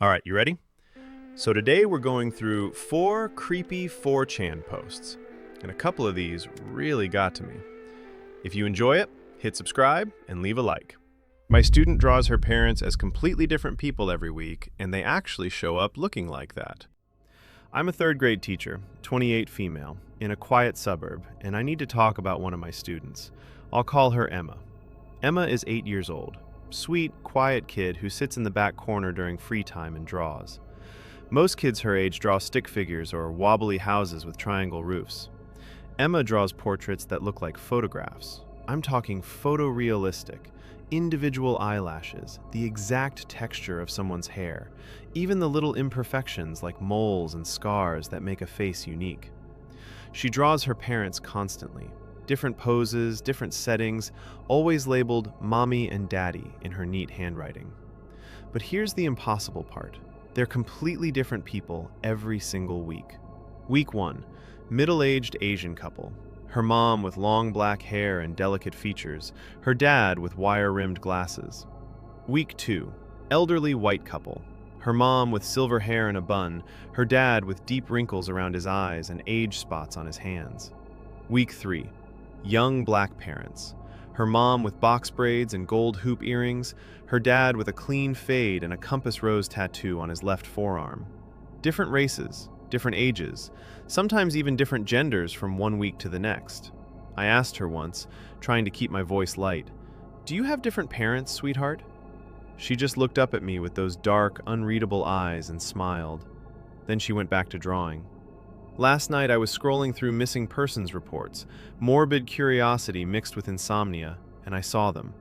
All right, you ready? So today we're going through 4 creepy 4chan posts, and a couple of these really got to me. If you enjoy it, hit subscribe and leave a like. My student draws her parents as completely different people every week, and they actually show up looking like that. I'm a 3rd grade teacher, 28 female, in a quiet suburb, and I need to talk about one of my students. I'll call her Emma. Emma is 8 years old. Sweet, quiet kid who sits in the back corner during free time and draws. Most kids her age draw stick figures or wobbly houses with triangle roofs. Emma draws portraits that look like photographs. I'm talking photorealistic, individual eyelashes, the exact texture of someone's hair, even the little imperfections like moles and scars that make a face unique. She draws her parents constantly. Different poses, different settings, always labeled Mommy and Daddy in her neat handwriting. But here's the impossible part. They're completely different people every single week. Week 1, middle-aged Asian couple. Her mom with long black hair and delicate features, her dad with wire-rimmed glasses. Week 2, elderly white couple. Her mom with silver hair and a bun, her dad with deep wrinkles around his eyes and age spots on his hands. Week 3, young black parents. Her mom with box braids and gold hoop earrings, her dad with a clean fade and a compass rose tattoo on his left forearm. Different races, different ages, sometimes even different genders from one week to the next. I asked her once, trying to keep my voice light, "Do you have different parents, sweetheart?" She just looked up at me with those dark, unreadable eyes and smiled. Then she went back to drawing. Last night I was scrolling through missing persons reports, morbid curiosity mixed with insomnia, and I saw them.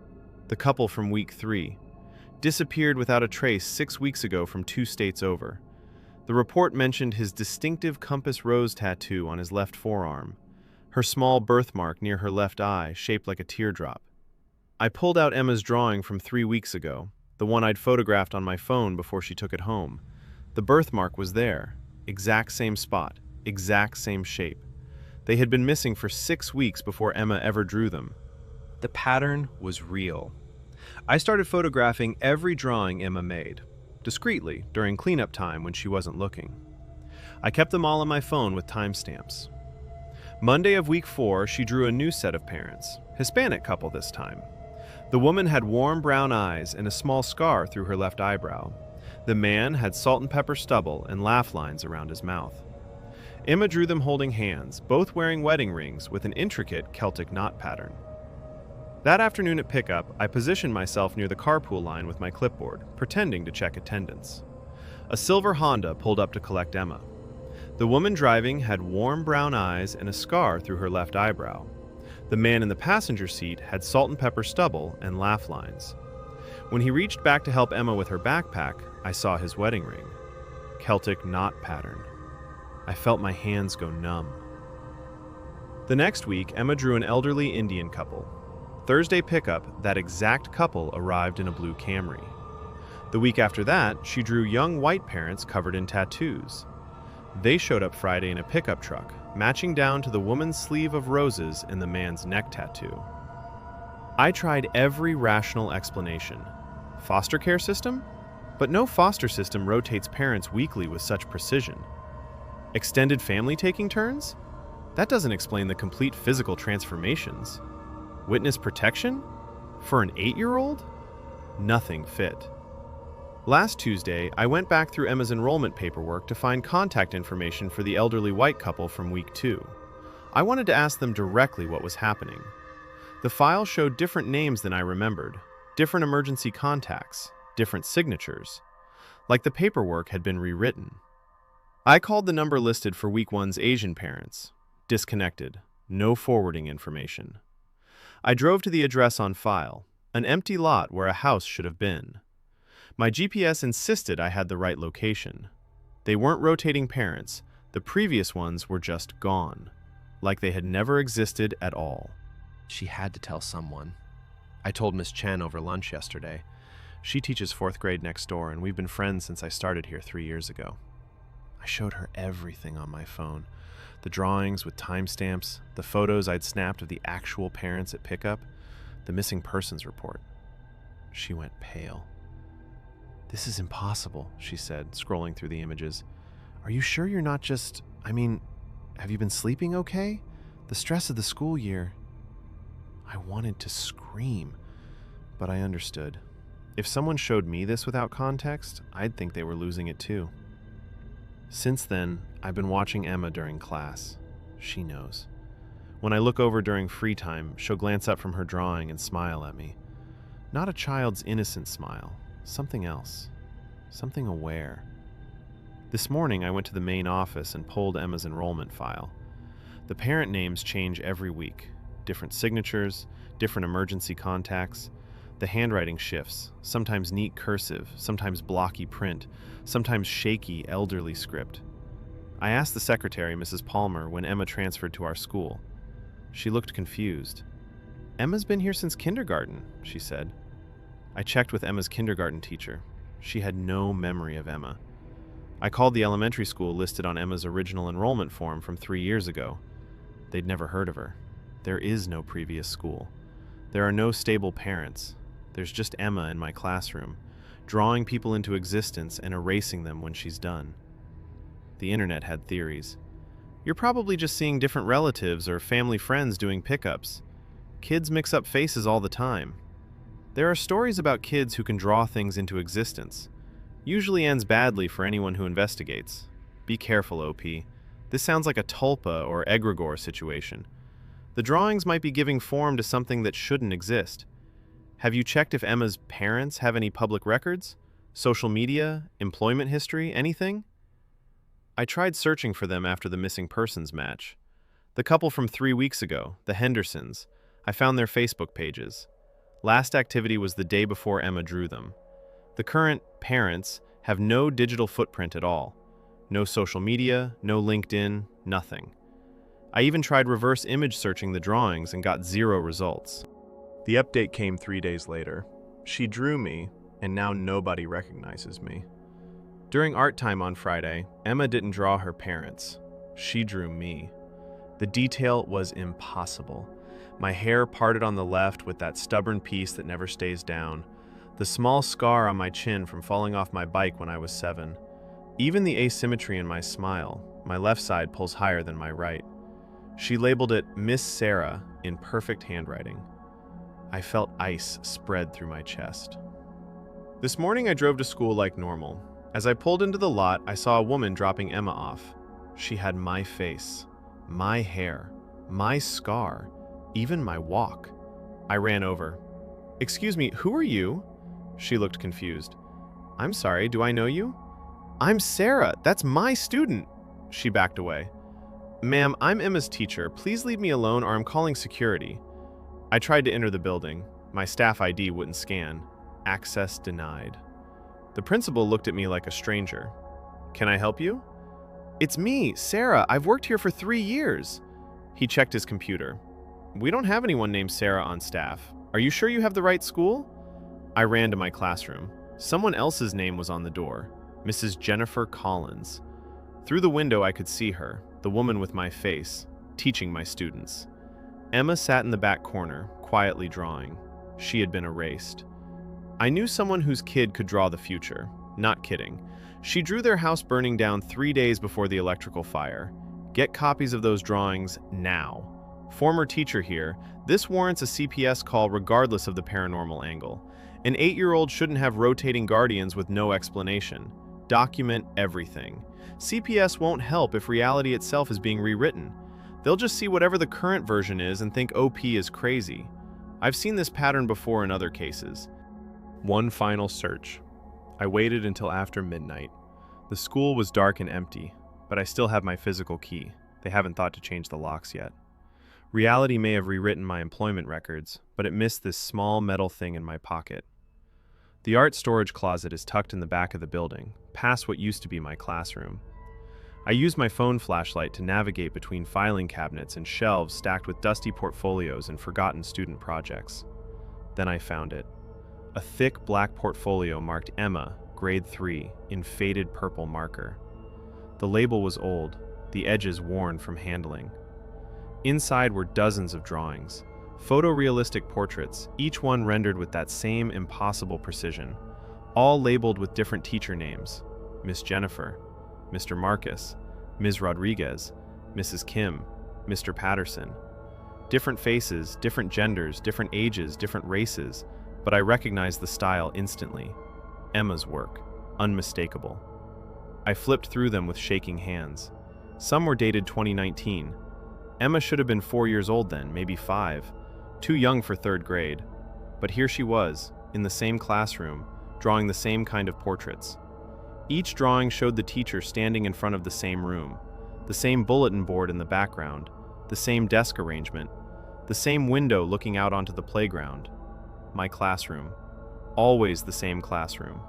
The couple from week 3. Disappeared without a trace 6 weeks ago from 2 states over. The report mentioned his distinctive compass rose tattoo on his left forearm, her small birthmark near her left eye shaped like a teardrop. I pulled out Emma's drawing from 3 weeks ago, the one I'd photographed on my phone before she took it home. The birthmark was there, exact same spot. Exact same shape. They had been missing for 6 weeks before Emma ever drew them. The pattern was real. I started photographing every drawing Emma made, discreetly during cleanup time when she wasn't looking. I kept them all on my phone with timestamps. Monday of week 4, she drew a new set of parents, Hispanic couple this time. The woman had warm brown eyes and a small scar through her left eyebrow. The man had salt and pepper stubble and laugh lines around his mouth. Emma drew them holding hands, both wearing wedding rings with an intricate Celtic knot pattern. That afternoon at pickup, I positioned myself near the carpool line with my clipboard, pretending to check attendance. A silver Honda pulled up to collect Emma. The woman driving had warm brown eyes and a scar through her left eyebrow. The man in the passenger seat had salt and pepper stubble and laugh lines. When he reached back to help Emma with her backpack, I saw his wedding ring. Celtic knot pattern. I felt my hands go numb. The next week, Emma drew an elderly Indian couple. Thursday pickup, that exact couple arrived in a blue Camry. The week after that, she drew young white parents covered in tattoos. They showed up Friday in a pickup truck, matching down to the woman's sleeve of roses and the man's neck tattoo. I tried every rational explanation. Foster care system? But no foster system rotates parents weekly with such precision. Extended family taking turns? That doesn't explain the complete physical transformations. Witness protection? For an 8-year-old? Nothing fit. Last Tuesday, I went back through Emma's enrollment paperwork to find contact information for the elderly white couple from week 2. I wanted to ask them directly what was happening. The file showed different names than I remembered, different emergency contacts, different signatures, like the paperwork had been rewritten. I called the number listed for week 1's Asian parents. Disconnected. No forwarding information. I drove to the address on file, an empty lot where a house should have been. My GPS insisted I had the right location. They weren't rotating parents. The previous ones were just gone, like they had never existed at all. She had to tell someone. I told Miss Chen over lunch yesterday. She teaches 4th grade next door, and we've been friends since I started here 3 years ago. I showed her everything on my phone. The drawings with timestamps, the photos I'd snapped of the actual parents at pickup, the missing persons report. She went pale. "This is impossible," she said, scrolling through the images. "Are you sure you're not just... have you been sleeping okay? The stress of the school year..." I wanted to scream, but I understood. If someone showed me this without context, I'd think they were losing it too. Since then, I've been watching Emma during class. She knows. When I look over during free time, she'll glance up from her drawing and smile at me. Not a child's innocent smile, something else, something aware. This morning, I went to the main office and pulled Emma's enrollment file. The parent names change every week. Different signatures, different emergency contacts. The handwriting shifts, sometimes neat cursive, sometimes blocky print, sometimes shaky, elderly script. I asked the secretary, Mrs. Palmer, when Emma transferred to our school. She looked confused. "Emma's been here since kindergarten," she said. I checked with Emma's kindergarten teacher. She had no memory of Emma. I called the elementary school listed on Emma's original enrollment form from 3 years ago. They'd never heard of her. There is no previous school. There are no stable parents. There's just Emma in my classroom, drawing people into existence and erasing them when she's done. The internet had theories. "You're probably just seeing different relatives or family friends doing pickups. Kids mix up faces all the time." There are stories about kids who can draw things into existence. Usually ends badly for anyone who investigates. Be careful, OP. This sounds like a tulpa or egregore situation. The drawings might be giving form to something that shouldn't exist. Have you checked if Emma's parents have any public records? Social media? Employment history? Anything? I tried searching for them after the missing persons match. The couple from 3 weeks ago, the Hendersons, I found their Facebook pages. Last activity was the day before Emma drew them. The current parents have no digital footprint at all. No social media, no LinkedIn, nothing. I even tried reverse image searching the drawings and got 0 results. The update came 3 days later. She drew me, and now nobody recognizes me. During art time on Friday, Emma didn't draw her parents. She drew me. The detail was impossible. My hair parted on the left with that stubborn piece that never stays down. The small scar on my chin from falling off my bike when I was 7. Even the asymmetry in my smile, my left side pulls higher than my right. She labeled it Miss Sarah in perfect handwriting. I felt ice spread through my chest. This morning I drove to school like normal. As I pulled into the lot, I saw a woman dropping Emma off. She had my face, my hair, my scar, even my walk. I ran over. "Excuse me, who are you?" She looked confused. "I'm sorry, do I know you?" "I'm Sarah, that's my student." She backed away. "Ma'am, I'm Emma's teacher. Please leave me alone or I'm calling security." I tried to enter the building. My staff ID wouldn't scan. Access denied. The principal looked at me like a stranger. "Can I help you?" "It's me, Sarah. I've worked here for 3 years." He checked his computer. "We don't have anyone named Sarah on staff. Are you sure you have the right school?" I ran to my classroom. Someone else's name was on the door. Mrs. Jennifer Collins. Through the window I could see her, the woman with my face, teaching my students. Emma sat in the back corner, quietly drawing. She had been erased. I knew someone whose kid could draw the future. Not kidding. She drew their house burning down 3 days before the electrical fire. Get copies of those drawings now. Former teacher here, this warrants a CPS call regardless of the paranormal angle. An 8-year-old shouldn't have rotating guardians with no explanation. Document everything. CPS won't help if reality itself is being rewritten. They'll just see whatever the current version is and think OP is crazy. I've seen this pattern before in other cases. One final search. I waited until after midnight. The school was dark and empty, but I still have my physical key. They haven't thought to change the locks yet. Reality may have rewritten my employment records, but it missed this small metal thing in my pocket. The art storage closet is tucked in the back of the building, past what used to be my classroom. I used my phone flashlight to navigate between filing cabinets and shelves stacked with dusty portfolios and forgotten student projects. Then I found it. A thick black portfolio marked Emma, grade 3, in faded purple marker. The label was old, the edges worn from handling. Inside were dozens of drawings, photorealistic portraits, each one rendered with that same impossible precision, all labeled with different teacher names: Miss Jennifer, Mr. Marcus, Ms. Rodriguez, Mrs. Kim, Mr. Patterson. Different faces, different genders, different ages, different races, but I recognized the style instantly. Emma's work, unmistakable. I flipped through them with shaking hands. Some were dated 2019. Emma should have been 4 years old then, maybe 5. Too young for 3rd grade. But here she was, in the same classroom, drawing the same kind of portraits. Each drawing showed the teacher standing in front of the same room, the same bulletin board in the background, the same desk arrangement, the same window looking out onto the playground. My classroom. Always the same classroom.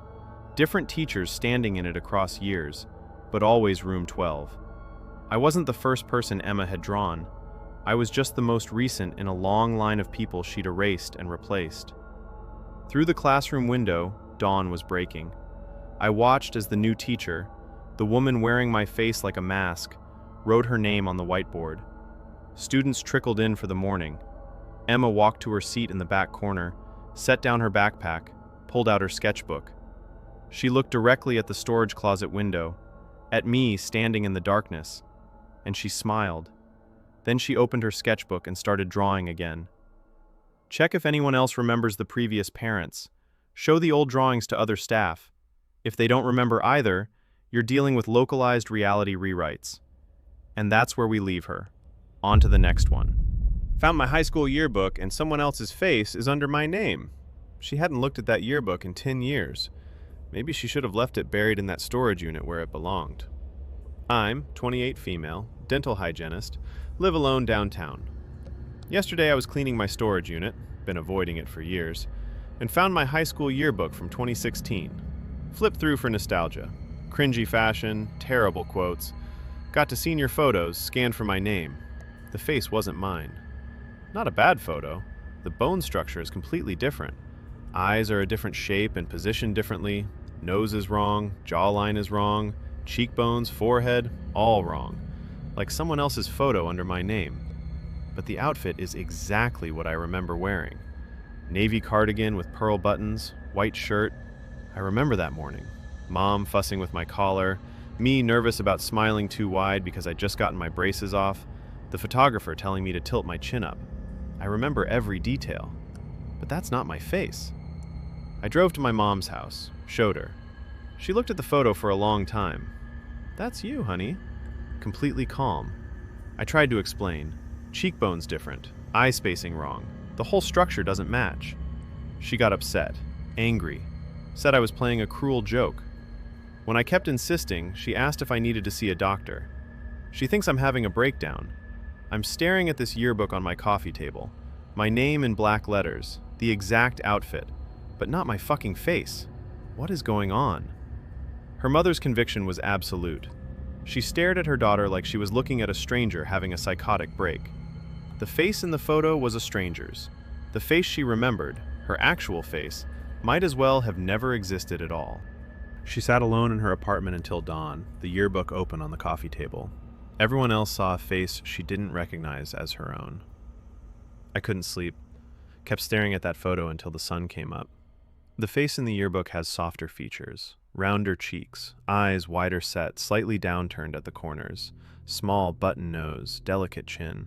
Different teachers standing in it across years, but always room 12. I wasn't the first person Emma had drawn. I was just the most recent in a long line of people she'd erased and replaced. Through the classroom window, dawn was breaking. I watched as the new teacher, the woman wearing my face like a mask, wrote her name on the whiteboard. Students trickled in for the morning. Emma walked to her seat in the back corner, set down her backpack, pulled out her sketchbook. She looked directly at the storage closet window, at me standing in the darkness, and she smiled. Then she opened her sketchbook and started drawing again. Check if anyone else remembers the previous parents. Show the old drawings to other staff. If they don't remember either, you're dealing with localized reality rewrites. And that's where we leave her. On to the next one. Found my high school yearbook and someone else's face is under my name. She hadn't looked at that yearbook in 10 years. Maybe she should have left it buried in that storage unit where it belonged. I'm 28 female, dental hygienist, live alone downtown. Yesterday I was cleaning my storage unit, been avoiding it for years, and found my high school yearbook from 2016. Flipped through for nostalgia. Cringy fashion, terrible quotes. Got to senior photos, scanned for my name. The face wasn't mine. Not a bad photo. The bone structure is completely different. Eyes are a different shape and positioned differently. Nose is wrong, jawline is wrong, cheekbones, forehead, all wrong. Like someone else's photo under my name. But the outfit is exactly what I remember wearing. Navy cardigan with pearl buttons, white shirt. I remember that morning. Mom fussing with my collar, me nervous about smiling too wide because I'd just gotten my braces off, the photographer telling me to tilt my chin up. I remember every detail. But that's not my face. I drove to my mom's house, showed her. She looked at the photo for a long time. "That's you, honey." Completely calm. I tried to explain. Cheekbones different, eye spacing wrong. The whole structure doesn't match. She got upset, angry, said I was playing a cruel joke. When I kept insisting, she asked if I needed to see a doctor. She thinks I'm having a breakdown. I'm staring at this yearbook on my coffee table. My name in black letters, the exact outfit, but not my fucking face. What is going on? Her mother's conviction was absolute. She stared at her daughter like she was looking at a stranger having a psychotic break. The face in the photo was a stranger's. The face she remembered, her actual face, might as well have never existed at all. She sat alone in her apartment until dawn, the yearbook open on the coffee table. Everyone else saw a face she didn't recognize as her own. I couldn't sleep. Kept staring at that photo until the sun came up. The face in the yearbook has softer features, rounder cheeks, eyes wider set, slightly downturned at the corners, small button nose, delicate chin.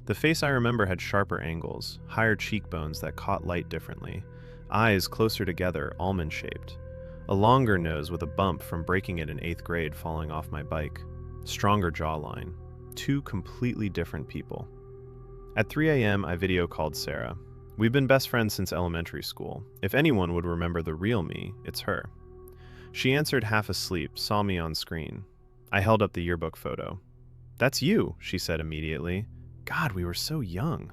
The face I remember had sharper angles, higher cheekbones that caught light differently, eyes closer together, almond-shaped, a longer nose with a bump from breaking it in 8th grade falling off my bike, stronger jawline. Two completely different people. At 3 a.m., I video called Sarah. We've been best friends since elementary school. If anyone would remember the real me, it's her. She answered half asleep, saw me on screen. I held up the yearbook photo. "That's you," she said immediately. "God, we were so young."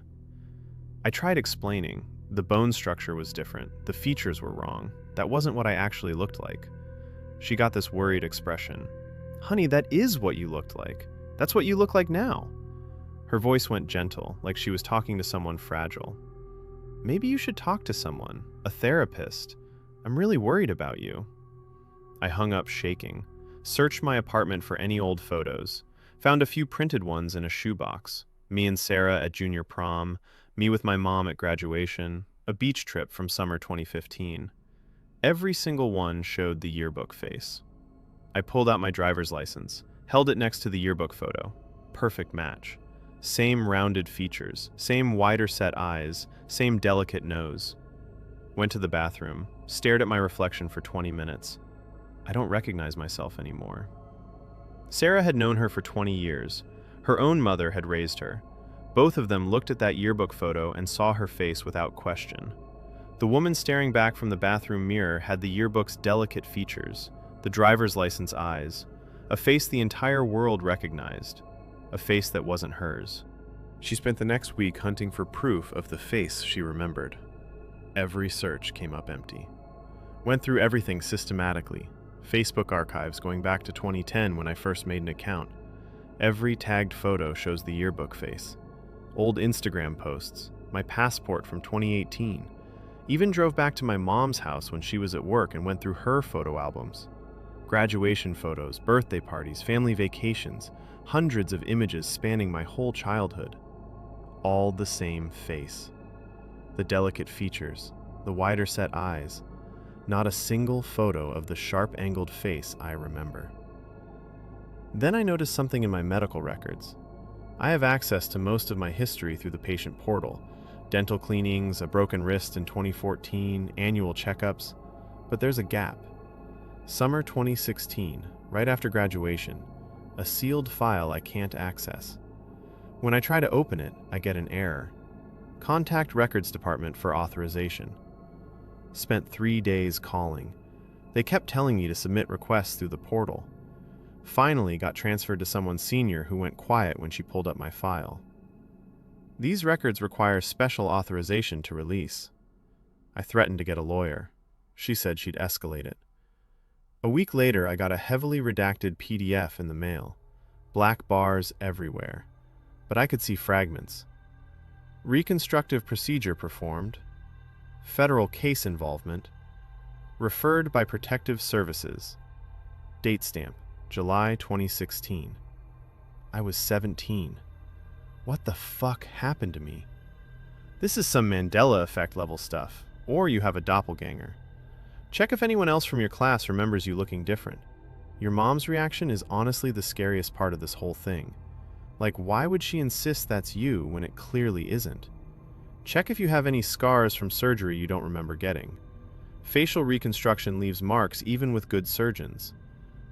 I tried explaining. The bone structure was different. The features were wrong. That wasn't what I actually looked like. She got this worried expression. "Honey, that is what you looked like. That's what you look like now." Her voice went gentle, like she was talking to someone fragile. "Maybe you should talk to someone, a therapist. I'm really worried about you." I hung up shaking, searched my apartment for any old photos, found a few printed ones in a shoebox. Me and Sarah at junior prom, me with my mom at graduation, a beach trip from summer 2015. Every single one showed the yearbook face. I pulled out my driver's license, held it next to the yearbook photo. Perfect match. Same rounded features, same wider set eyes, same delicate nose. Went to the bathroom, stared at my reflection for 20 minutes. I don't recognize myself anymore. Sarah had known her for 20 years. Her own mother had raised her. Both of them looked at that yearbook photo and saw her face without question. The woman staring back from the bathroom mirror had the yearbook's delicate features, the driver's license eyes, a face the entire world recognized, a face that wasn't hers. She spent the next week hunting for proof of the face she remembered. Every search came up empty. Went through everything systematically. Facebook archives going back to 2010 when I first made an account. Every tagged photo shows the yearbook face. Old Instagram posts, my passport from 2018. Even drove back to my mom's house when she was at work and went through her photo albums. Graduation photos, birthday parties, family vacations, hundreds of images spanning my whole childhood. All the same face. The delicate features, the wider set eyes. Not a single photo of the sharp-angled face I remember. Then I noticed something in my medical records. I have access to most of my history through the patient portal. Dental cleanings, a broken wrist in 2014, annual checkups. But there's a gap. Summer 2016, right after graduation. A sealed file I can't access. When I try to open it, I get an error. Contact Records Department for authorization. Spent 3 days calling. They kept telling me to submit requests through the portal. Finally got transferred to someone senior who went quiet when she pulled up my file. These records require special authorization to release. I threatened to get a lawyer. She said she'd escalate it. A week later, I got a heavily redacted PDF in the mail. Black bars everywhere. But I could see fragments. Reconstructive procedure performed. Federal case involvement. Referred by Protective Services. Date stamp, July 2016. I was 17. What the fuck happened to me? This is some Mandela effect level stuff, or you have a doppelganger. Check if anyone else from your class remembers you looking different. Your mom's reaction is honestly the scariest part of this whole thing. Like, why would she insist that's you when it clearly isn't? Check if you have any scars from surgery you don't remember getting. Facial reconstruction leaves marks even with good surgeons.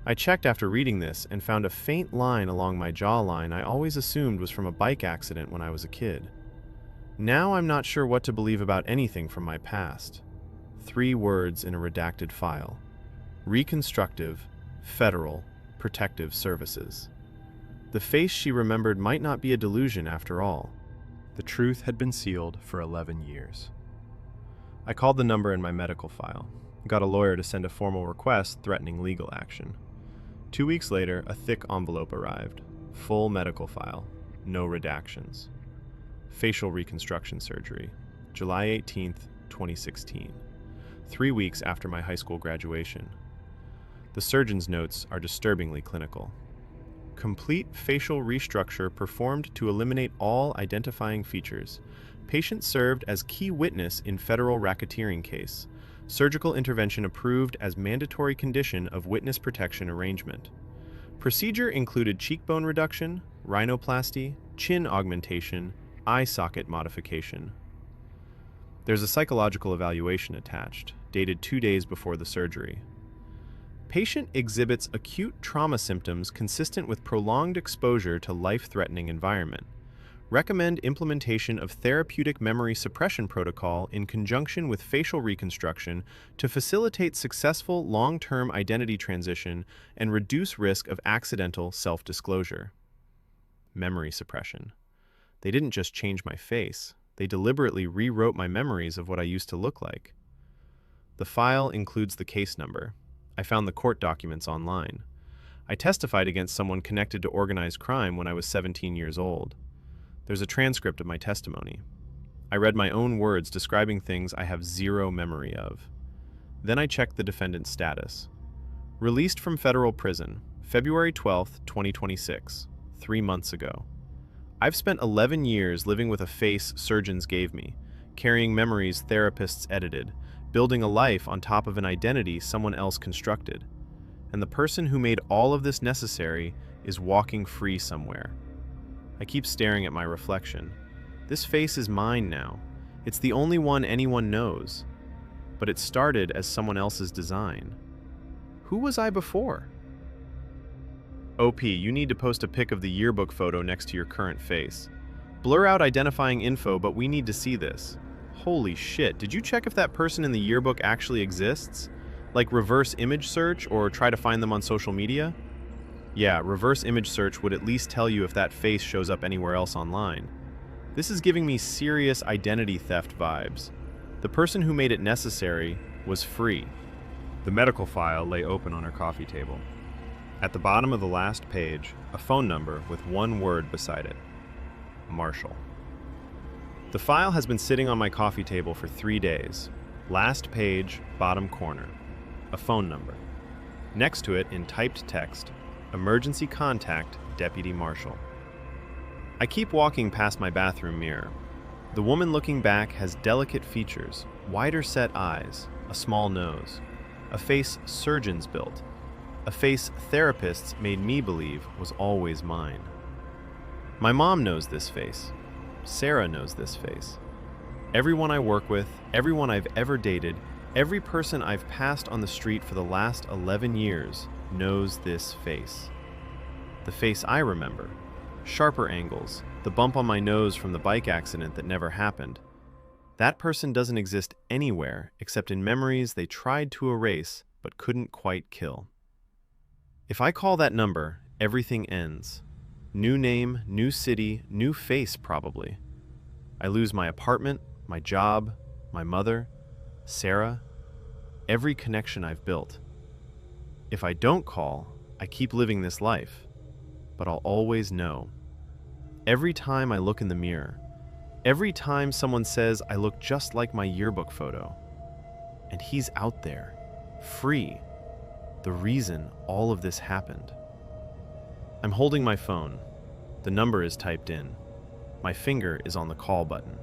I checked after reading this and found a faint line along my jawline I always assumed was from a bike accident when I was a kid. Now I'm not sure what to believe about anything from my past. 3 words in a redacted file. Reconstructive, Federal, Protective Services. The face she remembered might not be a delusion after all. The truth had been sealed for 11 years. I called the number in my medical file, got a lawyer to send a formal request threatening legal action. 2 weeks later, a thick envelope arrived. Full medical file, no redactions. Facial reconstruction surgery, July 18th, 2016. 3 weeks after my high school graduation. The surgeon's notes are disturbingly clinical. Complete facial restructure performed to eliminate all identifying features. Patient served as key witness in federal racketeering case. Surgical intervention approved as mandatory condition of witness protection arrangement. Procedure included cheekbone reduction, rhinoplasty, chin augmentation, eye socket modification. There's a psychological evaluation attached, dated 2 days before the surgery. Patient exhibits acute trauma symptoms consistent with prolonged exposure to life-threatening environment. Recommend implementation of therapeutic memory suppression protocol in conjunction with facial reconstruction to facilitate successful long-term identity transition and reduce risk of accidental self-disclosure. Memory suppression. They didn't just change my face, they deliberately rewrote my memories of what I used to look like. The file includes the case number. I found the court documents online. I testified against someone connected to organized crime when I was 17 years old. There's a transcript of my testimony. I read my own words describing things I have zero memory of. Then I checked the defendant's status. Released from federal prison, February 12, 2026, 3 months ago. I've spent 11 years living with a face surgeons gave me, carrying memories therapists edited, building a life on top of an identity someone else constructed. And the person who made all of this necessary is walking free somewhere. I keep staring at my reflection. This face is mine now. It's the only one anyone knows. But it started as someone else's design. Who was I before? OP, you need to post a pic of the yearbook photo next to your current face. Blur out identifying info, but we need to see this. Holy shit, did you check if that person in the yearbook actually exists? Like reverse image search or try to find them on social media? Yeah, reverse image search would at least tell you if that face shows up anywhere else online. This is giving me serious identity theft vibes. The person who made it necessary was free. The medical file lay open on her coffee table. At the bottom of the last page, a phone number with one word beside it. Marshall. The file has been sitting on my coffee table for 3 days. Last page, bottom corner. A phone number. Next to it, in typed text, emergency contact, Deputy Marshall. I keep walking past my bathroom mirror. The woman looking back has delicate features, wider set eyes, a small nose, a face surgeons built, a face therapists made me believe was always mine. My mom knows this face. Sarah knows this face. Everyone I work with, everyone I've ever dated, every person I've passed on the street for the last 11 years knows this face. The face I remember. Sharper angles, the bump on my nose from the bike accident that never happened. That person doesn't exist anywhere except in memories they tried to erase but couldn't quite kill. If I call that number, everything ends. New name, new city, new face probably. I lose my apartment, my job, my mother, Sarah, every connection I've built. If I don't call, I keep living this life, but I'll always know. Every time I look in the mirror, every time someone says I look just like my yearbook photo, and he's out there, free, the reason all of this happened. I'm holding my phone. The number is typed in. My finger is on the call button.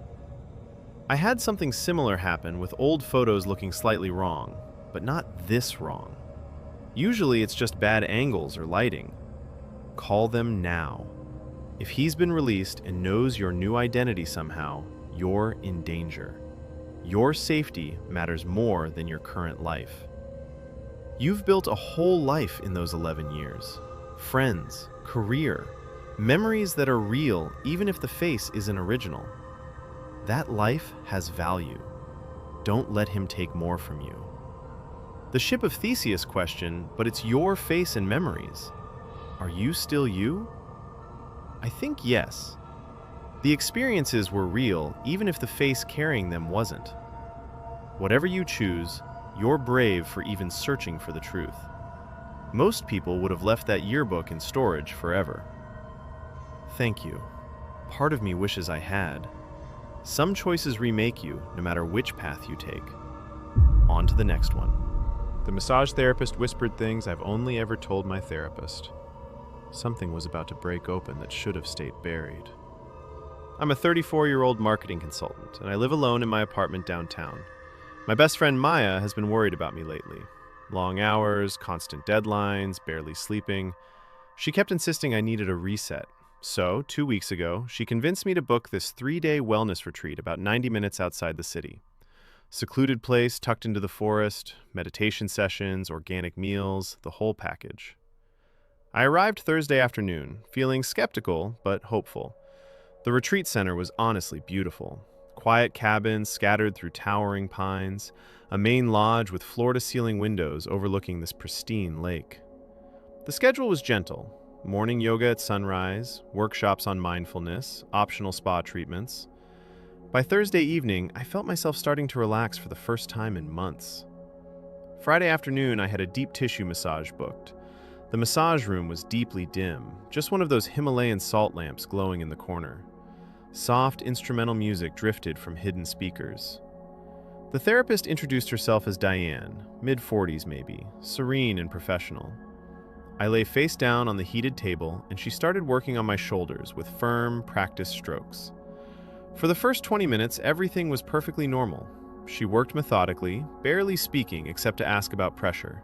I had something similar happen with old photos looking slightly wrong, but not this wrong. Usually it's just bad angles or lighting. Call them now. If he's been released and knows your new identity somehow, you're in danger. Your safety matters more than your current life. You've built a whole life in those 11 years. Friends, career, memories that are real even if the face isn't original. That life has value. Don't let him take more from you. The Ship of Theseus question, but it's your face and memories. Are you still you? I think yes. The experiences were real even if the face carrying them wasn't. Whatever you choose, you're brave for even searching for the truth. Most people would have left that yearbook in storage forever. Thank you. Part of me wishes I had. Some choices remake you, no matter which path you take. On to the next one. The massage therapist whispered things I've only ever told my therapist. Something was about to break open that should have stayed buried. I'm a 34-year-old marketing consultant, and I live alone in my apartment downtown. My best friend Maya has been worried about me lately. Long hours, constant deadlines, barely sleeping. She kept insisting I needed a reset. So, 2 weeks ago, she convinced me to book this 3-day wellness retreat about 90 minutes outside the city. Secluded place tucked into the forest, meditation sessions, organic meals, the whole package. I arrived Thursday afternoon, feeling skeptical but hopeful. The retreat center was honestly beautiful. Quiet cabins scattered through towering pines, a main lodge with floor-to-ceiling windows overlooking this pristine lake. The schedule was gentle. Morning yoga at sunrise, workshops on mindfulness, optional spa treatments. By Thursday evening, I felt myself starting to relax for the first time in months. Friday afternoon, I had a deep tissue massage booked. The massage room was deeply dim, just one of those Himalayan salt lamps glowing in the corner. Soft instrumental music drifted from hidden speakers. The therapist introduced herself as Diane, mid-40s maybe, serene and professional. I lay face down on the heated table, and she started working on my shoulders with firm, practiced strokes. For the first 20 minutes, everything was perfectly normal. She worked methodically, barely speaking except to ask about pressure.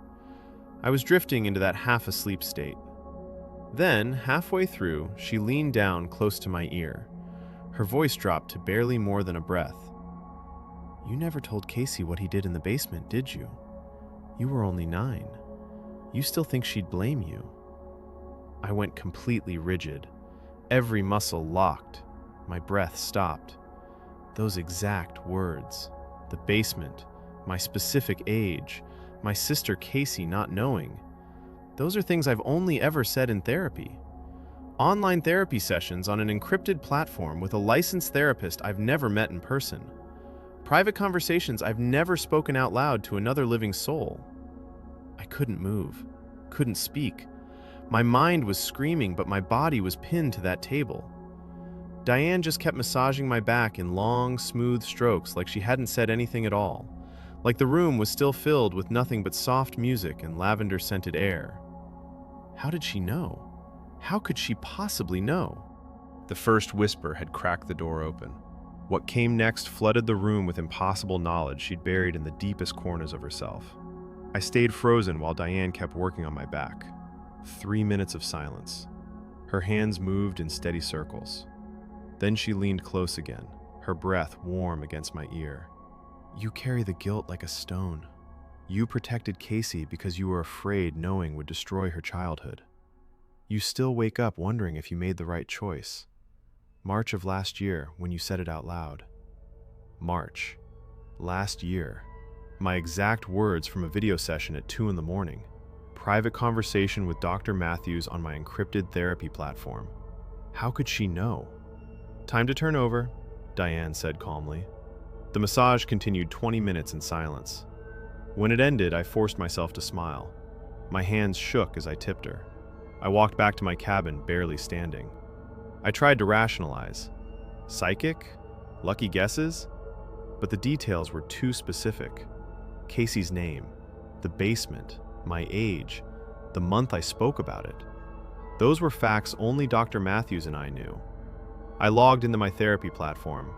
I was drifting into that half-asleep state. Then, halfway through, she leaned down close to my ear. Her voice dropped to barely more than a breath. "You never told Casey what he did in the basement, did you? You were only 9. You still think she'd blame you?" I went completely rigid. Every muscle locked. My breath stopped. Those exact words. The basement. My specific age. My sister Casey not knowing. Those are things I've only ever said in therapy. Online therapy sessions on an encrypted platform with a licensed therapist I've never met in person. Private conversations I've never spoken out loud to another living soul. I couldn't move, couldn't speak. My mind was screaming, but my body was pinned to that table. Diane just kept massaging my back in long, smooth strokes like she hadn't said anything at all, like the room was still filled with nothing but soft music and lavender-scented air. How did she know? How could she possibly know? The first whisper had cracked the door open. What came next flooded the room with impossible knowledge she'd buried in the deepest corners of herself. I stayed frozen while Diane kept working on my back. 3 minutes of silence. Her hands moved in steady circles. Then she leaned close again, her breath warm against my ear. "You carry the guilt like a stone. You protected Casey because you were afraid knowing would destroy her childhood. You still wake up wondering if you made the right choice. March of last year, when you said it out loud. March. Last year. My exact words from a video session at 2 in the morning. Private conversation with Dr. Matthews on my encrypted therapy platform. How could she know? "Time to turn over," Diane said calmly. The massage continued 20 minutes in silence. When it ended, I forced myself to smile. My hands shook as I tipped her. I walked back to my cabin, barely standing. I tried to rationalize. Psychic? Lucky guesses? But the details were too specific. Casey's name, the basement, my age, the month I spoke about it. Those were facts only Dr. Matthews and I knew. I logged into my therapy platform.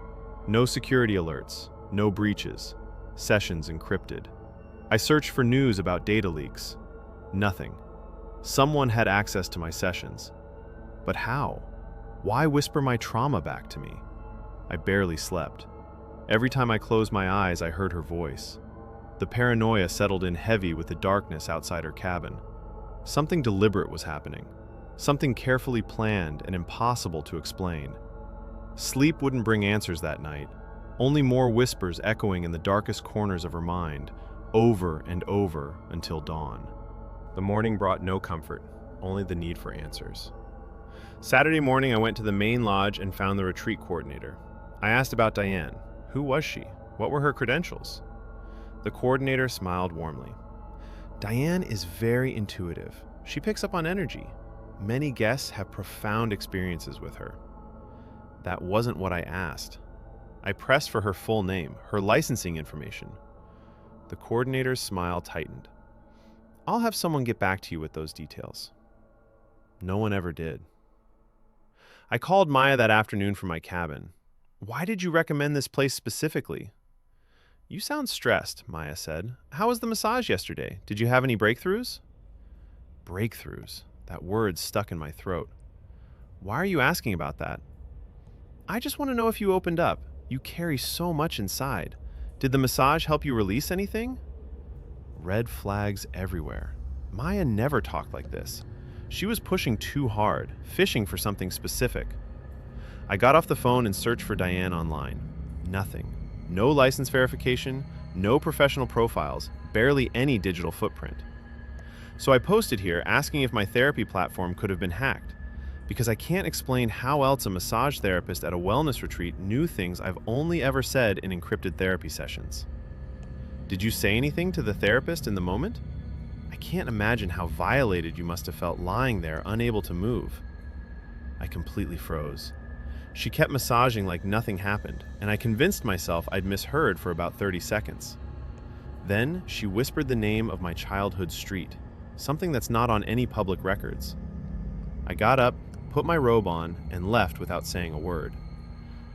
No security alerts, no breaches, sessions encrypted. I searched for news about data leaks. Nothing. Someone had access to my sessions. But how? Why whisper my trauma back to me? I barely slept. Every time I closed my eyes, I heard her voice. The paranoia settled in heavy with the darkness outside her cabin. Something deliberate was happening. Something carefully planned and impossible to explain. Sleep wouldn't bring answers that night, only more whispers echoing in the darkest corners of her mind, over and over until dawn. The morning brought no comfort, only the need for answers. Saturday morning, I went to the main lodge and found the retreat coordinator. I asked about Diane. Who was she? What were her credentials? The coordinator smiled warmly. "Diane is very intuitive. She picks up on energy. Many guests have profound experiences with her." That wasn't what I asked. I pressed for her full name, her licensing information. The coordinator's smile tightened. "I'll have someone get back to you with those details." No one ever did. I called Maya that afternoon from my cabin. "Why did you recommend this place specifically?" "You sound stressed," Maya said. "How was the massage yesterday? Did you have any breakthroughs?" Breakthroughs. That word stuck in my throat. "Why are you asking about that?" "I just want to know if you opened up. You carry so much inside. Did the massage help you release anything?" Red flags everywhere. Maya never talked like this. She was pushing too hard, fishing for something specific. I got off the phone and searched for Diane online. Nothing. No license verification, no professional profiles, barely any digital footprint. So I posted here asking if my therapy platform could have been hacked, because I can't explain how else a massage therapist at a wellness retreat knew things I've only ever said in encrypted therapy sessions. Did you say anything to the therapist in the moment? I can't imagine how violated you must have felt lying there, unable to move. I completely froze. She kept massaging like nothing happened, and I convinced myself I'd misheard for about 30 seconds. Then she whispered the name of my childhood street, something that's not on any public records. I got up, put my robe on, and left without saying a word.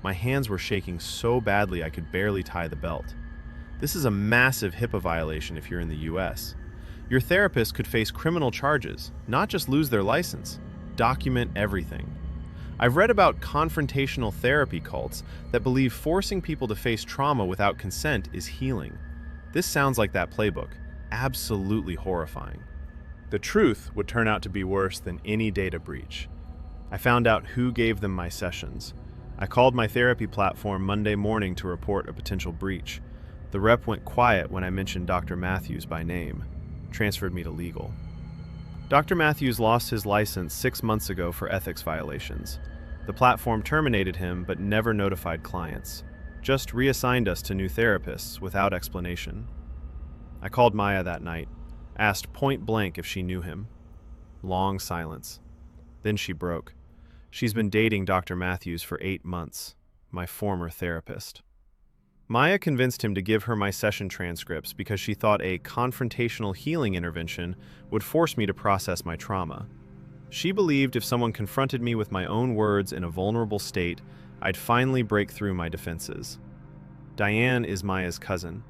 My hands were shaking so badly I could barely tie the belt. This is a massive HIPAA violation if you're in the US. Your therapist could face criminal charges, not just lose their license. Document everything. I've read about confrontational therapy cults that believe forcing people to face trauma without consent is healing. This sounds like that playbook. Absolutely horrifying. The truth would turn out to be worse than any data breach. I found out who gave them my sessions. I called my therapy platform Monday morning to report a potential breach. The rep went quiet when I mentioned Dr. Matthews by name, transferred me to legal. Dr. Matthews lost his license 6 months ago for ethics violations. The platform terminated him but never notified clients, just reassigned us to new therapists without explanation. I called Maya that night, asked point blank if she knew him. Long silence. Then she broke. She's been dating Dr. Matthews for 8 months, my former therapist. Maya convinced him to give her my session transcripts because she thought a confrontational healing intervention would force me to process my trauma. She believed if someone confronted me with my own words in a vulnerable state, I'd finally break through my defenses. Diane is Maya's cousin.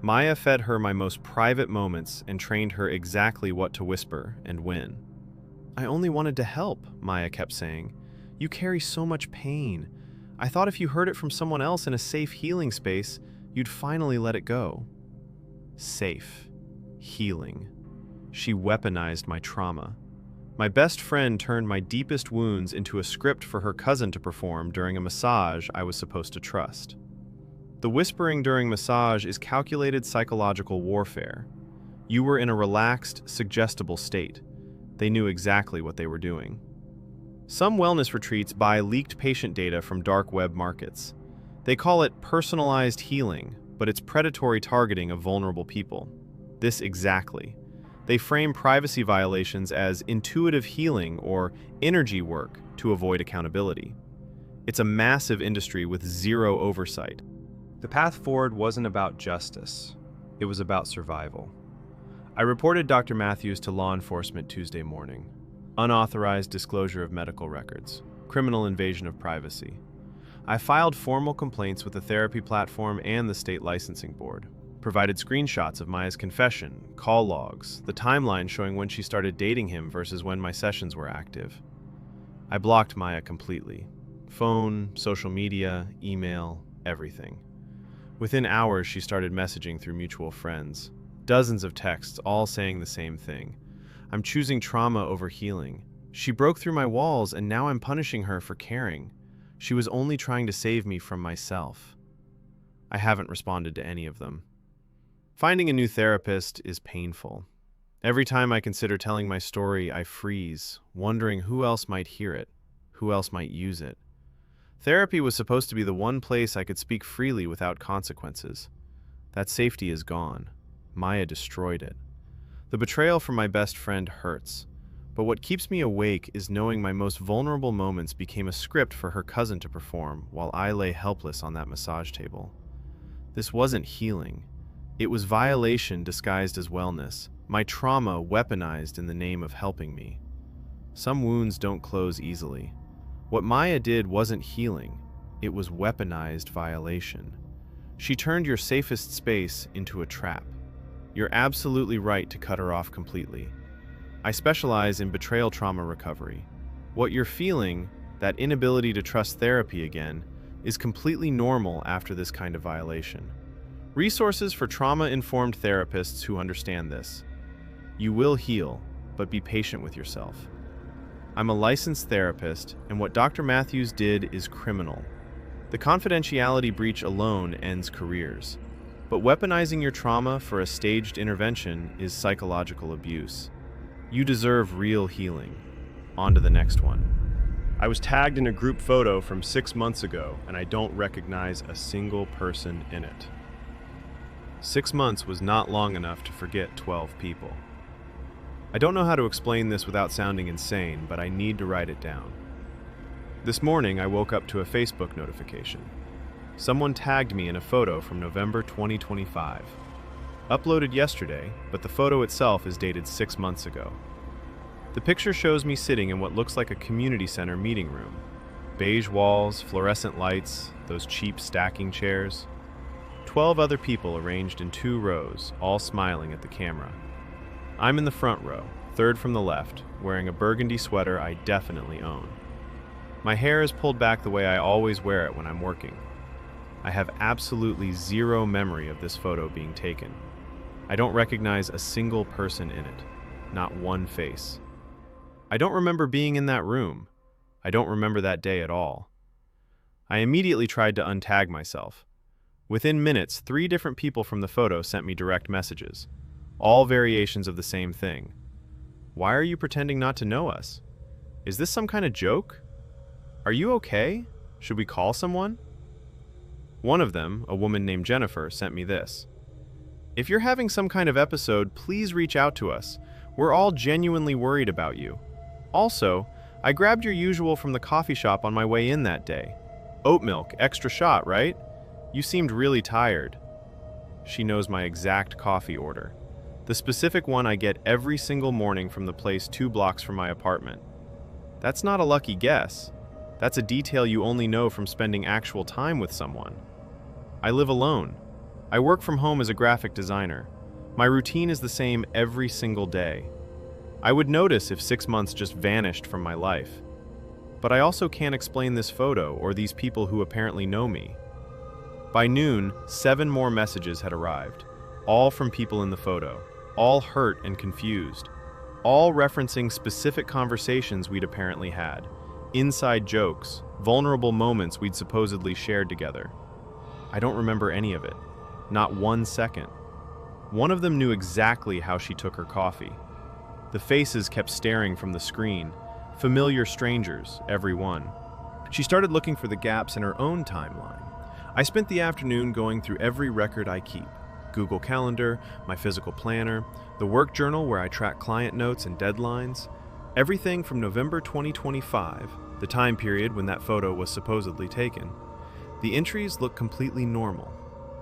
Maya fed her my most private moments and trained her exactly what to whisper and when. "I only wanted to help," Maya kept saying. "You carry so much pain. I thought if you heard it from someone else in a safe healing space, you'd finally let it go." Safe. Healing. She weaponized my trauma. My best friend turned my deepest wounds into a script for her cousin to perform during a massage I was supposed to trust. The whispering during massage is calculated psychological warfare. You were in a relaxed, suggestible state. They knew exactly what they were doing. Some wellness retreats buy leaked patient data from dark web markets. They call it personalized healing, but it's predatory targeting of vulnerable people. This exactly. They frame privacy violations as intuitive healing or energy work to avoid accountability. It's a massive industry with zero oversight. The path forward wasn't about justice. It was about survival. I reported Dr. Matthews to law enforcement Tuesday morning. Unauthorized disclosure of medical records. Criminal invasion of privacy. I filed formal complaints with the therapy platform and the state licensing board. Provided screenshots of Maya's confession, call logs, the timeline showing when she started dating him versus when my sessions were active. I blocked Maya completely. Phone, social media, email, everything. Within hours, she started messaging through mutual friends. Dozens of texts, all saying the same thing. "I'm choosing trauma over healing. She broke through my walls and now I'm punishing her for caring. She was only trying to save me from myself." I haven't responded to any of them. Finding a new therapist is painful. Every time I consider telling my story, I freeze, wondering who else might hear it, who else might use it. Therapy was supposed to be the one place I could speak freely without consequences. That safety is gone. Maya destroyed it. The betrayal from my best friend hurts, but what keeps me awake is knowing my most vulnerable moments became a script for her cousin to perform while I lay helpless on that massage table. This wasn't healing. It was violation disguised as wellness, my trauma weaponized in the name of helping me. Some wounds don't close easily. What Maya did wasn't healing. It was weaponized violation. She turned your safest space into a trap. You're absolutely right to cut her off completely. I specialize in betrayal trauma recovery. What you're feeling, that inability to trust therapy again, is completely normal after this kind of violation. Resources for trauma-informed therapists who understand this. You will heal, but be patient with yourself. I'm a licensed therapist, and what Dr. Matthews did is criminal. The confidentiality breach alone ends careers. But weaponizing your trauma for a staged intervention is psychological abuse. You deserve real healing. On to the next one. I was tagged in a group photo from 6 months ago, and I don't recognize a single person in it. 6 months was not long enough to forget 12 people. I don't know how to explain this without sounding insane, but I need to write it down. This morning, I woke up to a Facebook notification. Someone tagged me in a photo from November 2025. Uploaded yesterday, but the photo itself is dated 6 months ago. The picture shows me sitting in what looks like a community center meeting room. Beige walls, fluorescent lights, those cheap stacking chairs. 12 other people arranged in 2 rows, all smiling at the camera. I'm in the front row, third from the left, wearing a burgundy sweater I definitely own. My hair is pulled back the way I always wear it when I'm working. I have absolutely zero memory of this photo being taken. I don't recognize a single person in it, not one face. I don't remember being in that room. I don't remember that day at all. I immediately tried to untag myself. Within minutes, 3 different people from the photo sent me direct messages, all variations of the same thing. Why are you pretending not to know us? Is this some kind of joke? Are you okay? Should we call someone? One of them, a woman named Jennifer, sent me this. If you're having some kind of episode, please reach out to us. We're all genuinely worried about you. Also, I grabbed your usual from the coffee shop on my way in that day. Oat milk, extra shot, right? You seemed really tired. She knows my exact coffee order. The specific one I get every single morning from the place 2 blocks from my apartment. That's not a lucky guess. That's a detail you only know from spending actual time with someone. I live alone. I work from home as a graphic designer. My routine is the same every single day. I would notice if 6 months just vanished from my life. But I also can't explain this photo or these people who apparently know me. By noon, 7 more messages had arrived, all from people in the photo, all hurt and confused, all referencing specific conversations we'd apparently had, inside jokes, vulnerable moments we'd supposedly shared together. I don't remember any of it, not 1 second. One of them knew exactly how she took her coffee. The faces kept staring from the screen, familiar strangers, every one. She started looking for the gaps in her own timeline. I spent the afternoon going through every record I keep. Google Calendar, my physical planner, the work journal where I track client notes and deadlines. Everything from November 2025, the time period when that photo was supposedly taken. The entries look completely normal.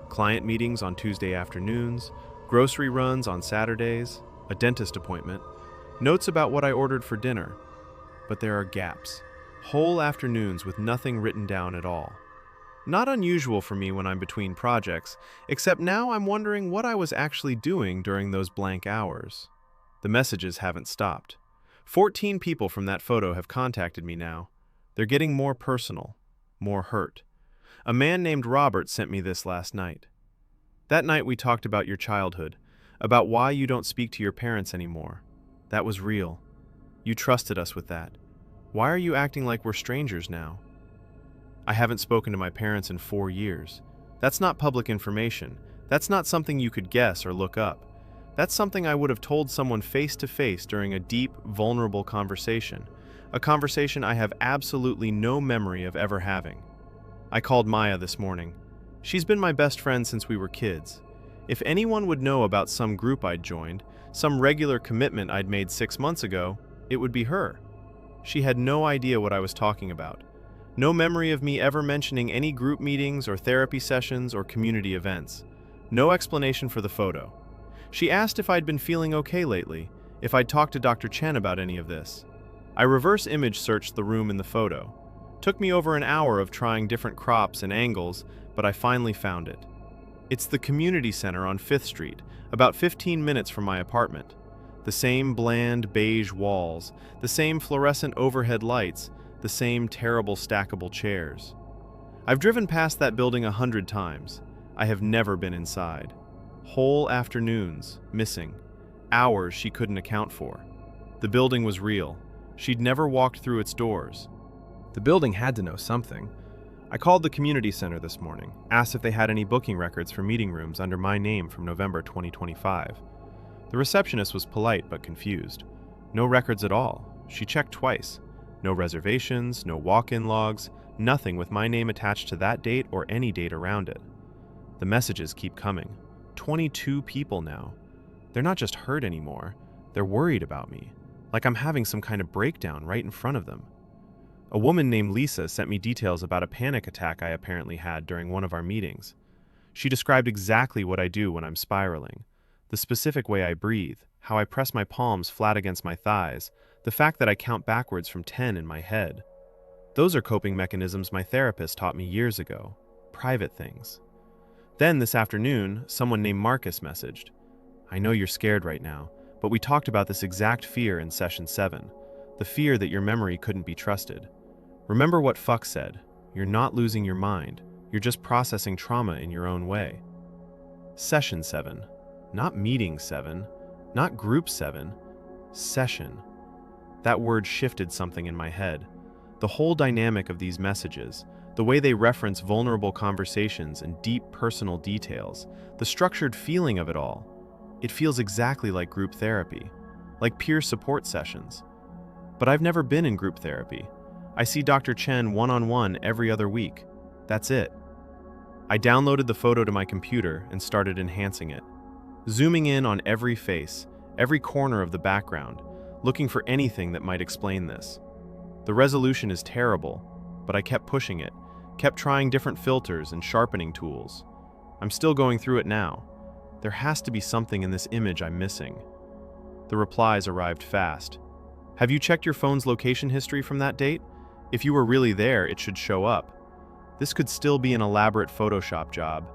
Client meetings on Tuesday afternoons, grocery runs on Saturdays, a dentist appointment, notes about what I ordered for dinner. But there are gaps, whole afternoons with nothing written down at all. Not unusual for me when I'm between projects, except now I'm wondering what I was actually doing during those blank hours. The messages haven't stopped. 14 people from that photo have contacted me now. They're getting more personal, more hurt. A man named Robert sent me this last night. That night we talked about your childhood, about why you don't speak to your parents anymore. That was real. You trusted us with that. Why are you acting like we're strangers now? I haven't spoken to my parents in 4 years. That's not public information. That's not something you could guess or look up. That's something I would have told someone face to face during a deep, vulnerable conversation. A conversation I have absolutely no memory of ever having. I called Maya this morning. She's been my best friend since we were kids. If anyone would know about some group I'd joined, some regular commitment I'd made 6 months ago, it would be her. She had no idea what I was talking about. No memory of me ever mentioning any group meetings or therapy sessions or community events. No explanation for the photo. She asked if I'd been feeling okay lately, if I'd talked to Dr. Chen about any of this. I reverse image searched the room in the photo. Took me over an hour of trying different crops and angles, but I finally found it. It's the community center on 5th Street, about 15 minutes from my apartment. The same bland beige walls, the same fluorescent overhead lights, the same terrible stackable chairs. I've driven past that building 100 times. I have never been inside. Whole afternoons, missing. Hours she couldn't account for. The building was real. She'd never walked through its doors. The building had to know something. I called the community center this morning, asked if they had any booking records for meeting rooms under my name from November 2025. The receptionist was polite but confused. No records at all. She checked twice. No reservations, no walk-in logs, nothing with my name attached to that date or any date around it. The messages keep coming. 22 people now. They're not just hurt anymore. They're worried about me, like I'm having some kind of breakdown right in front of them. A woman named Lisa sent me details about a panic attack I apparently had during one of our meetings. She described exactly what I do when I'm spiraling. The specific way I breathe, how I press my palms flat against my thighs, the fact that I count backwards from 10 in my head. Those are coping mechanisms my therapist taught me years ago. Private things. Then this afternoon, someone named Marcus messaged, "I know you're scared right now, but we talked about this exact fear in session 7, the fear that your memory couldn't be trusted. Remember what Fuck said, you're not losing your mind, you're just processing trauma in your own way." Session 7, not meeting 7, not group 7, session. That word shifted something in my head. The whole dynamic of these messages, the way they reference vulnerable conversations and deep personal details, the structured feeling of it all, it feels exactly like group therapy, like peer support sessions. But I've never been in group therapy. I see Dr. Chen one-on-one every other week. That's it. I downloaded the photo to my computer and started enhancing it, zooming in on every face, every corner of the background, looking for anything that might explain this. The resolution is terrible, but I kept pushing it, kept trying different filters and sharpening tools. I'm still going through it now. There has to be something in this image I'm missing. The replies arrived fast. "Have you checked your phone's location history from that date? If you were really there, it should show up. This could still be an elaborate Photoshop job.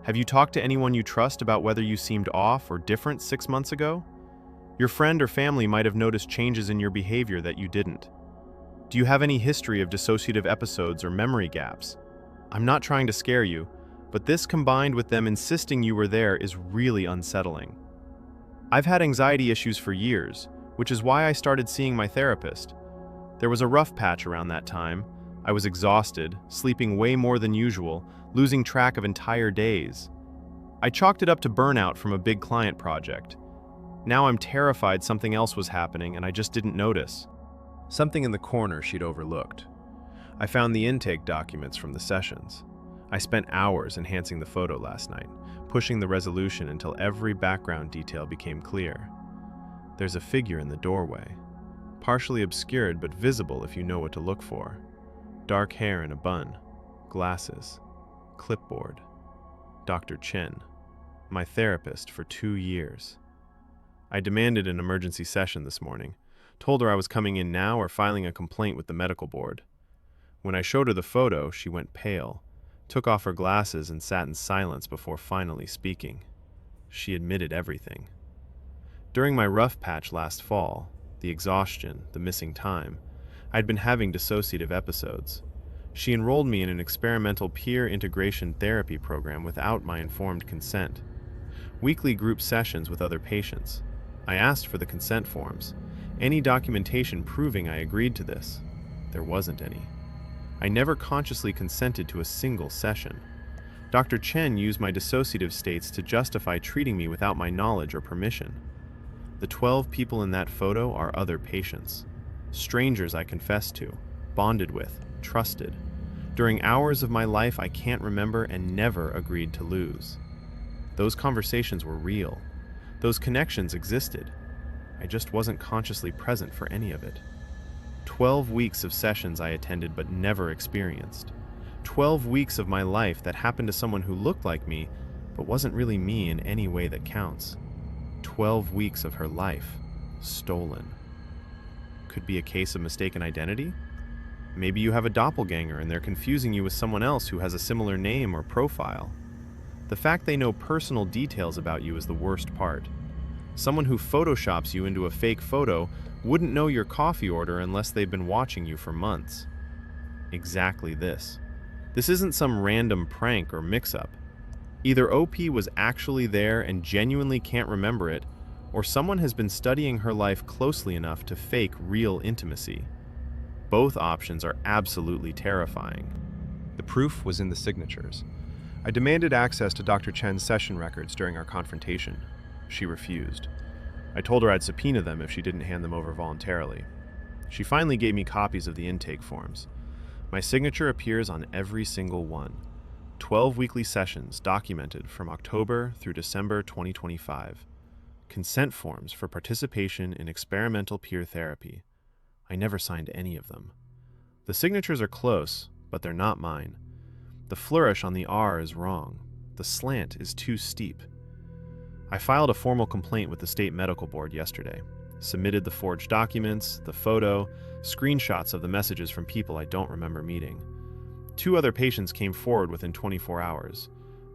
Have you talked to anyone you trust about whether you seemed off or different 6 months ago? Your friend or family might have noticed changes in your behavior that you didn't. Do you have any history of dissociative episodes or memory gaps? I'm not trying to scare you, but this combined with them insisting you were there is really unsettling. I've had anxiety issues for years, which is why I started seeing my therapist. There was a rough patch around that time. I was exhausted, sleeping way more than usual, losing track of entire days. I chalked it up to burnout from a big client project. Now I'm terrified something else was happening and I just didn't notice." Something in the corner she'd overlooked. I found the intake documents from the sessions. I spent hours enhancing the photo last night, pushing the resolution until every background detail became clear. There's a figure in the doorway, partially obscured but visible if you know what to look for. Dark hair in a bun, glasses, clipboard. Dr. Chen, my therapist for 2 years. I demanded an emergency session this morning, told her I was coming in now or filing a complaint with the medical board. When I showed her the photo, she went pale, took off her glasses and sat in silence before finally speaking. She admitted everything. During my rough patch last fall, the exhaustion, the missing time, I'd been having dissociative episodes. She enrolled me in an experimental peer integration therapy program without my informed consent. Weekly group sessions with other patients. I asked for the consent forms, any documentation proving I agreed to this. There wasn't any. I never consciously consented to a single session. Dr. Chen used my dissociative states to justify treating me without my knowledge or permission. The 12 people in that photo are other patients. Strangers I confessed to, bonded with, trusted. During hours of my life I can't remember and never agreed to lose. Those conversations were real. Those connections existed. I just wasn't consciously present for any of it. 12 weeks of sessions I attended but never experienced. 12 weeks of my life that happened to someone who looked like me but wasn't really me in any way that counts. 12 weeks of her life stolen. Could be a case of mistaken identity? Maybe you have a doppelganger and they're confusing you with someone else who has a similar name or profile. The fact they know personal details about you is the worst part. Someone who photoshops you into a fake photo wouldn't know your coffee order unless they've been watching you for months. Exactly this. This isn't some random prank or mix-up. Either OP was actually there and genuinely can't remember it, or someone has been studying her life closely enough to fake real intimacy. Both options are absolutely terrifying. The proof was in the signatures. I demanded access to Dr. Chen's session records during our confrontation. She refused. I told her I'd subpoena them if she didn't hand them over voluntarily. She finally gave me copies of the intake forms. My signature appears on every single one. 12 weekly sessions documented from October through December 2025. Consent forms for participation in experimental peer therapy. I never signed any of them. The signatures are close, but they're not mine. The flourish on the R is wrong. The slant is too steep. I filed a formal complaint with the state medical board yesterday, submitted the forged documents, the photo, screenshots of the messages from people I don't remember meeting. 2 other patients came forward within 24 hours.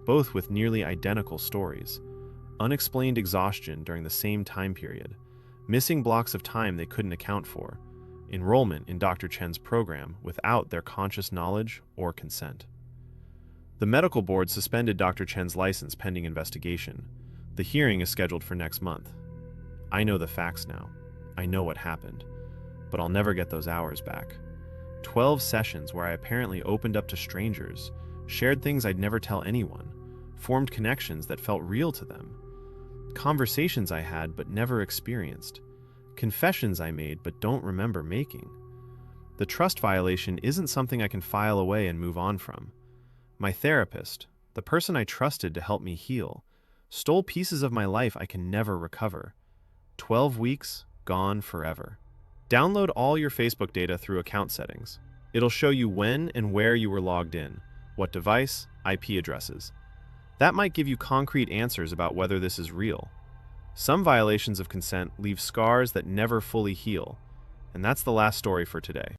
both with nearly identical stories. Unexplained exhaustion during the same time period, missing blocks of time they couldn't account for, enrollment in Dr. Chen's program without their conscious knowledge or consent. The medical board suspended Dr. Chen's license pending investigation. The hearing is scheduled for next month. I know the facts now. I know what happened. But I'll never get those hours back. 12 sessions where I apparently opened up to strangers, shared things I'd never tell anyone, formed connections that felt real to them. Conversations I had but never experienced. Confessions I made but don't remember making. The trust violation isn't something I can file away and move on from. My therapist, the person I trusted to help me heal, stole pieces of my life I can never recover. 12 weeks, gone forever. Download all your Facebook data through account settings. It'll show you when and where you were logged in, what device, IP addresses. That might give you concrete answers about whether this is real. Some violations of consent leave scars that never fully heal, and that's the last story for today.